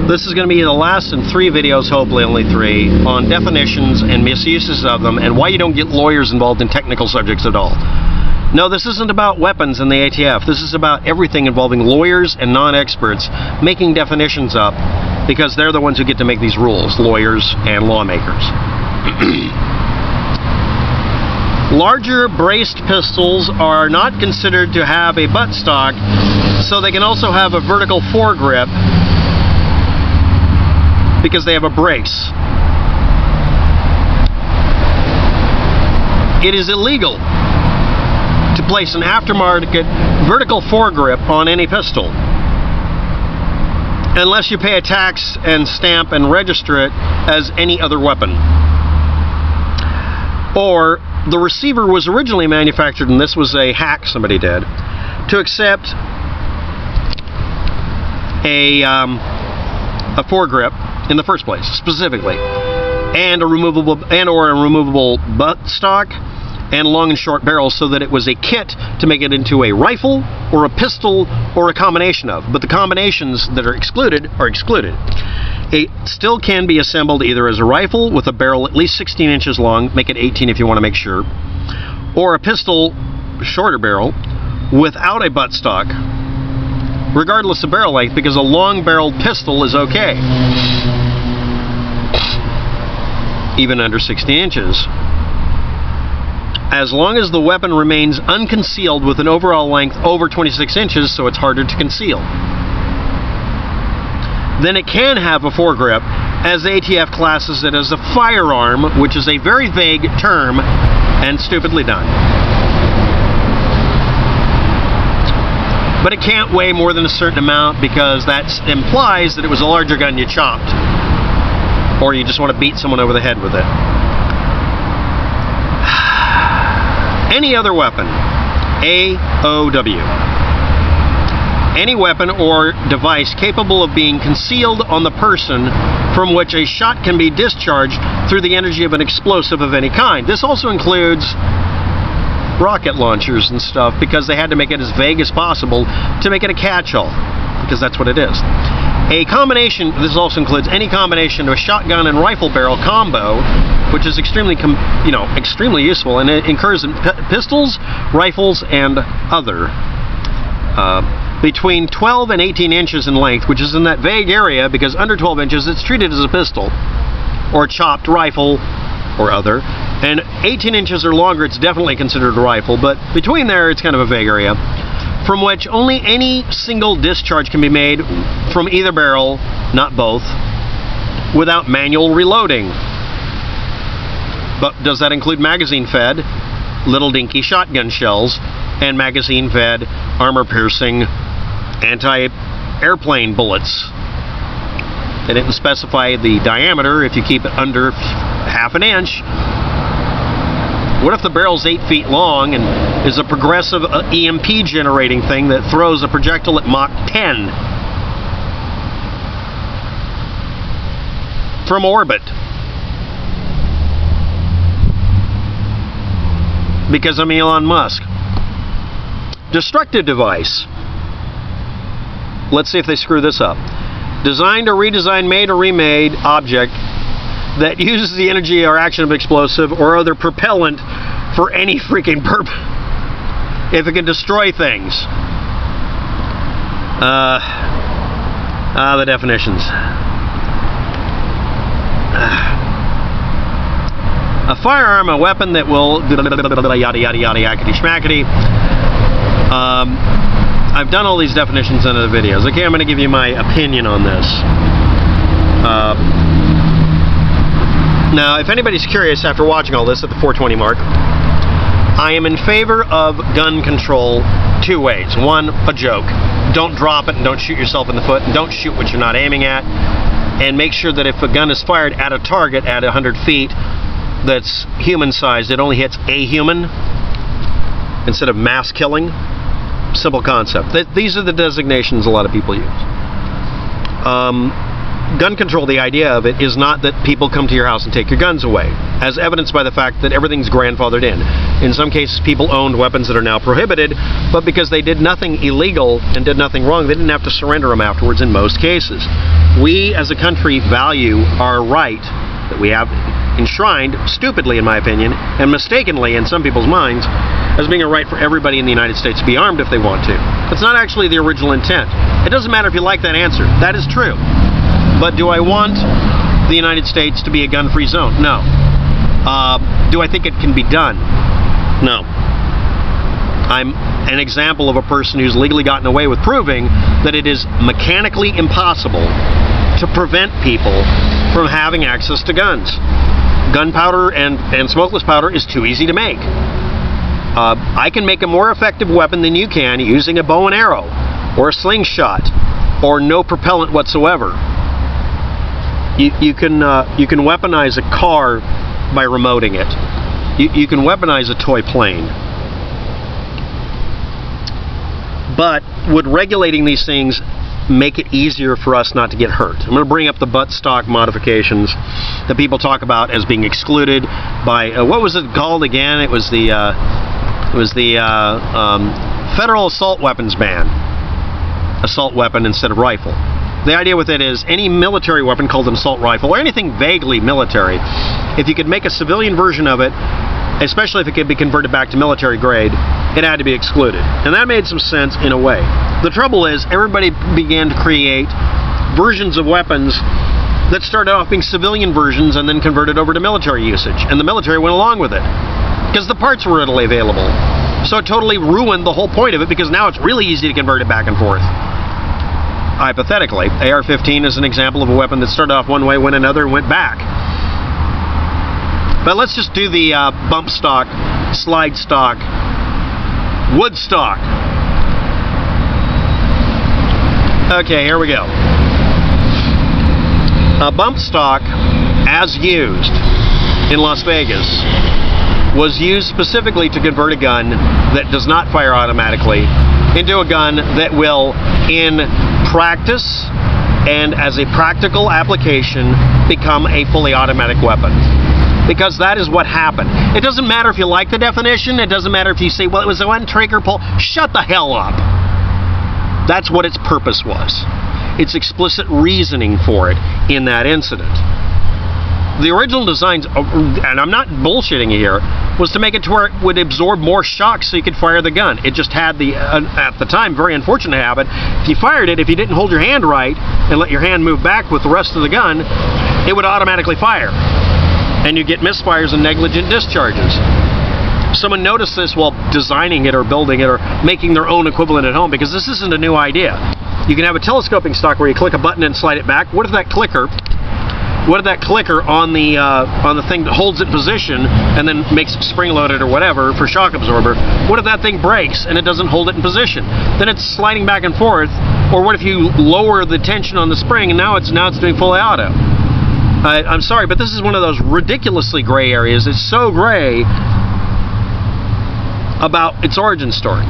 This is going to be the last in 3 videos, hopefully only 3, on definitions and misuses of them and why you don't get lawyers involved in technical subjects at all. No, this isn't about weapons in the ATF. This is about everything involving lawyers and non-experts making definitions up because they're the ones who get to make these rules, lawyers and lawmakers. Larger braced pistols are not considered to have a buttstock, so they can also have a vertical foregrip because they have a brace. It is illegal to place an aftermarket vertical foregrip on any pistol unless you pay a tax and stamp and register it as any other weapon. Or the receiver was originally manufactured, and this was a hack somebody did, to accept a foregrip in the first place, specifically, and a removable buttstock and long and short barrels, so that it was a kit to make it into a rifle or a pistol or a combination of. But the combinations that are excluded are excluded. It still can be assembled either as a rifle with a barrel at least 16 inches long, make it 18 if you want to make sure, or a pistol, shorter barrel, without a buttstock, regardless of barrel length, because a long-barreled pistol is okay, even under 16 inches, as long as the weapon remains unconcealed with an overall length over 26 inches, so it's harder to conceal. Then it can have a foregrip, as ATF classes it as a firearm, which is a very vague term and stupidly done. But it can't weigh more than a certain amount, because that implies that it was a larger gun you chopped, or you just want to beat someone over the head with it. Any other weapon, AOW. Any weapon or device capable of being concealed on the person from which a shot can be discharged through the energy of an explosive of any kind. This also includes rocket launchers and stuff, because they had to make it as vague as possible to make it a catch-all, because that's what it is. A combination, this also includes any combination of a shotgun and rifle barrel combo, which is extremely useful, and it occurs in pistols, rifles, and other. Between 12 and 18 inches in length, which is in that vague area, because under 12 inches it's treated as a pistol, or chopped rifle, or other. And 18 inches or longer, it's definitely considered a rifle, but between there, it's kind of a vague area, from which only any single discharge can be made from either barrel, not both, without manual reloading. But does that include magazine-fed, little dinky shotgun shells, and magazine-fed, armor-piercing, anti-airplane bullets? They didn't specify the diameter if you keep it under half an inch. What if the barrel's 8 feet long and is a progressive EMP generating thing that throws a projectile at Mach 10 from orbit? Because I'm Elon Musk. Destructive device. Let's see if they screw this up. Designed or redesigned, made or remade object that uses the energy or action of explosive or other propellant for any freaking purpose. If it can destroy things. The definitions. A firearm, a weapon that will yada yada yada yakety schmackety. I've done all these definitions in other videos. Okay, I'm going to give you my opinion on this. Now, if anybody's curious after watching all this at the 420 mark, I am in favor of gun control 2 ways. One, a joke. Don't drop it and don't shoot yourself in the foot, and don't shoot what you're not aiming at. And make sure that if a gun is fired at a target at 100 feet that's human-sized, it only hits a human instead of mass killing. Simple concept. These are the designations a lot of people use. gun control, the idea of it is not that people come to your house and take your guns away, as evidenced by the fact that everything's grandfathered in. In some cases, people owned weapons that are now prohibited, but because they did nothing illegal and did nothing wrong, they didn't have to surrender them afterwards in most cases. We, as a country, value our right that we have enshrined, stupidly in my opinion, and mistakenly in some people's minds, as being a right for everybody in the United States to be armed if they want to. It's not actually the original intent. It doesn't matter if you like that answer. That is true. But do I want the United States to be a gun-free zone? No. Do I think it can be done? No. I'm an example of a person who's legally gotten away with proving that it is mechanically impossible to prevent people from having access to guns. Gunpowder and smokeless powder is too easy to make. I can make a more effective weapon than you can using a bow and arrow, or a slingshot, or no propellant whatsoever. You can weaponize a car by remoting it. You can weaponize a toy plane. But would regulating these things make it easier for us not to get hurt? I'm going to bring up the butt stock modifications that people talk about as being excluded by what was it called again? It was the federal assault weapons ban. Assault weapon instead of rifle. The idea with it is any military weapon called an assault rifle, or anything vaguely military, if you could make a civilian version of it, especially if it could be converted back to military grade, it had to be excluded. And that made some sense in a way. The trouble is, everybody began to create versions of weapons that started off being civilian versions and then converted over to military usage. And the military went along with it, because the parts were readily available. So it totally ruined the whole point of it, because now it's really easy to convert it back and forth. Hypothetically, AR-15 is an example of a weapon that started off one way, went another, and went back. But let's just do the bump stock, slide stock, wood stock. Okay, here we go. A bump stock, as used in Las Vegas, was used specifically to convert a gun that does not fire automatically into a gun that will, in practice and as a practical application, become a fully automatic weapon. Because that is what happened. It doesn't matter if you like the definition. It doesn't matter if you say, well, it was a one trigger pull. Shut the hell up. That's what its purpose was. Its explicit reasoning for it in that incident. The original designs, and I'm not bullshitting you here, was to make it to where it would absorb more shock so you could fire the gun. It just had the, at the time, very unfortunate habit. If you fired it, if you didn't hold your hand right and let your hand move back with the rest of the gun, it would automatically fire. And you get misfires and negligent discharges. Someone noticed this while designing it or building it or making their own equivalent at home, because this isn't a new idea. You can have a telescoping stock where you click a button and slide it back. What if that clicker on the thing that holds it in position and then makes it spring-loaded or whatever for shock absorber, what if that thing breaks and it doesn't hold it in position? Then it's sliding back and forth. Or what if you lower the tension on the spring and now it's doing fully auto? I'm sorry, but this is one of those ridiculously gray areas. It's so gray about its origin story.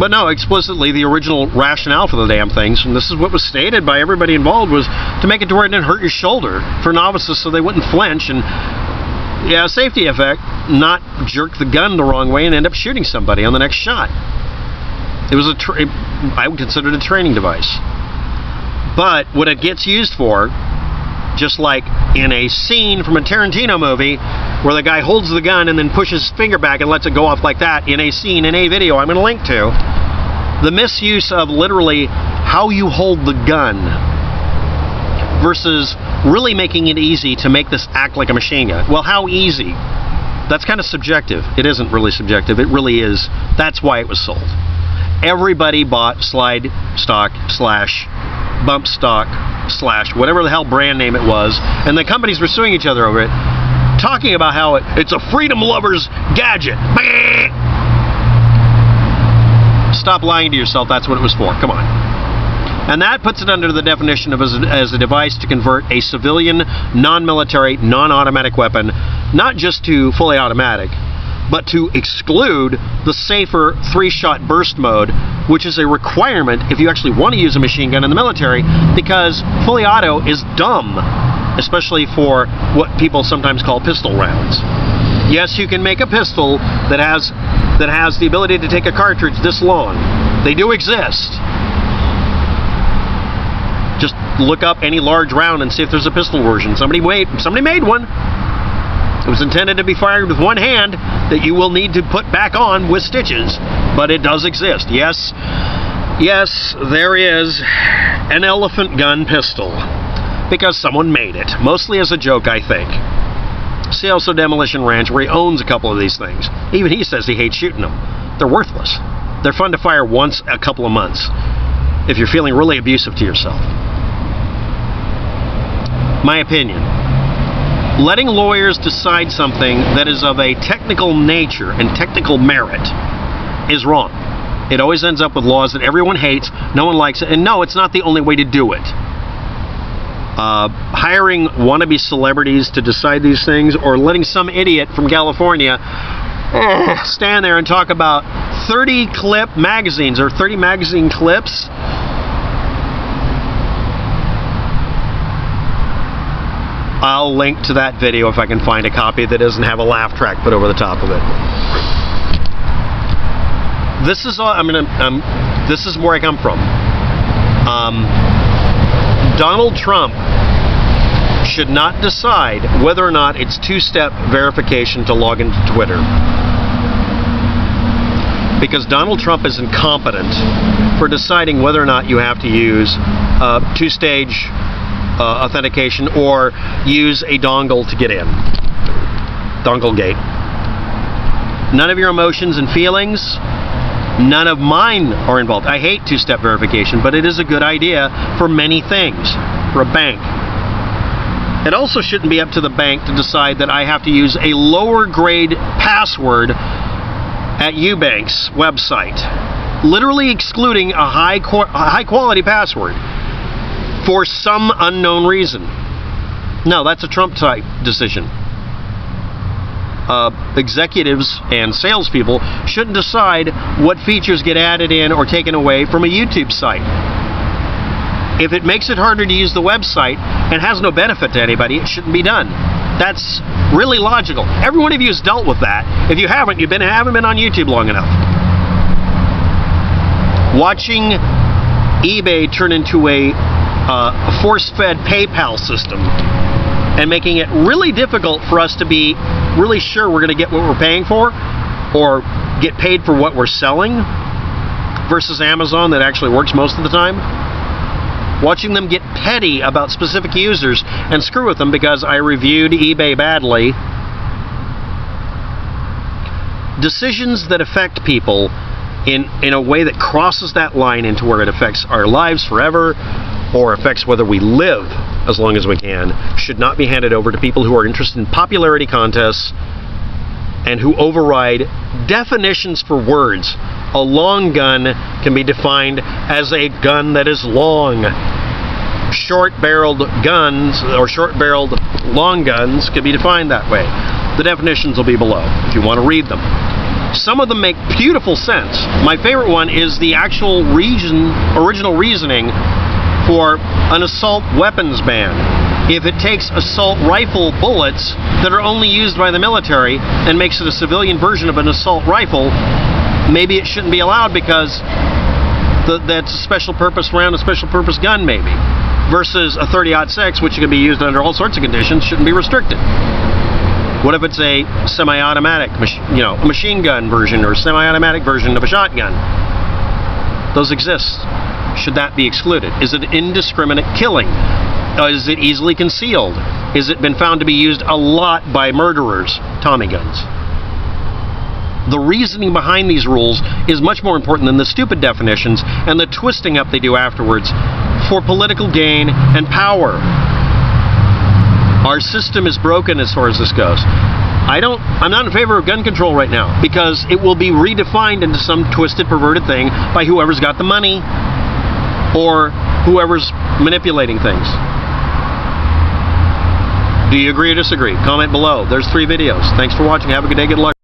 But no, explicitly, the original rationale for the damn things, and this is what was stated by everybody involved, was to make it to where it didn't hurt your shoulder for novices so they wouldn't flinch and, yeah, safety effect, not jerk the gun the wrong way and end up shooting somebody on the next shot. It was I would consider it a training device. But what it gets used for, just like in a scene from a Tarantino movie where the guy holds the gun and then pushes his finger back and lets it go off like that, in a scene, in a video I'm going to link to, the misuse of literally how you hold the gun versus really making it easy to make this act like a machine gun. Well, how easy? That's kind of subjective. It isn't really subjective. It really is. That's why it was sold. Everybody bought slide stock / bump stock / whatever the hell brand name it was, and the companies were suing each other over it, talking about how it's a freedom lover's gadget. Stop lying to yourself. That's what it was for. Come on. And that puts it under the definition of as a device to convert a civilian, non-military, non-automatic weapon, not just to fully automatic, but to exclude the safer 3-shot burst mode, which is a requirement if you actually want to use a machine gun in the military, because fully auto is dumb, especially for what people sometimes call pistol rounds. Yes, you can make a pistol that has the ability to take a cartridge this long. They do exist. Just look up any large round and see if there's a pistol version. Somebody made one. It was intended to be fired with one hand that you will need to put back on with stitches, but it does exist. Yes, there is an elephant gun pistol, because someone made it, mostly as a joke, I think. See also Demolition Ranch, where he owns a couple of these things. Even he says he hates shooting them. They're worthless. They're fun to fire once a couple of months, if you're feeling really abusive to yourself. My opinion. Letting lawyers decide something that is of a technical nature and technical merit is wrong. It always ends up with laws that everyone hates, no one likes it, and no, it's not the only way to do it. Hiring wannabe celebrities to decide these things, or letting some idiot from California stand there and talk about 30 clip magazines or 30 magazine clips. I'll link to that video if I can find a copy that doesn't have a laugh track put over the top of it. This is all. This is where I come from. Donald Trump should not decide whether or not it's two-step verification to log into Twitter, because Donald Trump is incompetent for deciding whether or not you have to use two-stage authentication or use a dongle to get in. Dongle gate. None of your emotions and feelings, none of mine are involved. I hate two-step verification, but it is a good idea for many things. For a bank. It also shouldn't be up to the bank to decide that I have to use a lower grade password at Eubank's website, literally excluding a high quality password for some unknown reason. No, that's a Trump type decision. Executives and salespeople shouldn't decide what features get added in or taken away from a YouTube site. If it makes it harder to use the website and has no benefit to anybody, it shouldn't be done. That's really logical. Every one of you has dealt with that. If you haven't, you haven't been on YouTube long enough. Watching eBay turn into a force-fed PayPal system and making it really difficult for us to be really sure we're going to get what we're paying for or get paid for what we're selling versus Amazon that actually works most of the time. Watching them get petty about specific users and screw with them because I reviewed eBay badly. Decisions that affect people in a way that crosses that line into where it affects our lives forever or affects whether we live as long as we can should not be handed over to people who are interested in popularity contests and who override definitions for words. A long gun can be defined as a gun that is long. Short-barreled guns or short-barreled long guns can be defined that way. The definitions will be below if you want to read them. Some of them make beautiful sense. My favorite one is the actual original reasoning for an assault weapons ban. If it takes assault rifle bullets that are only used by the military and makes it a civilian version of an assault rifle, maybe it shouldn't be allowed because that's a special purpose round, a special purpose gun maybe, versus a .30-06, which can be used under all sorts of conditions, shouldn't be restricted. What if it's a semi-automatic, a machine gun version or semi-automatic version of a shotgun? Those exist. Should that be excluded? Is it indiscriminate killing? Is it easily concealed? Has it been found to be used a lot by murderers? Tommy guns. The reasoning behind these rules is much more important than the stupid definitions and the twisting up they do afterwards for political gain and power. Our system is broken as far as this goes. I'm not in favor of gun control right now because it will be redefined into some twisted, perverted thing by whoever's got the money or whoever's manipulating things. Do you agree or disagree? Comment below. There's 3 videos. Thanks for watching. Have a good day. Good luck.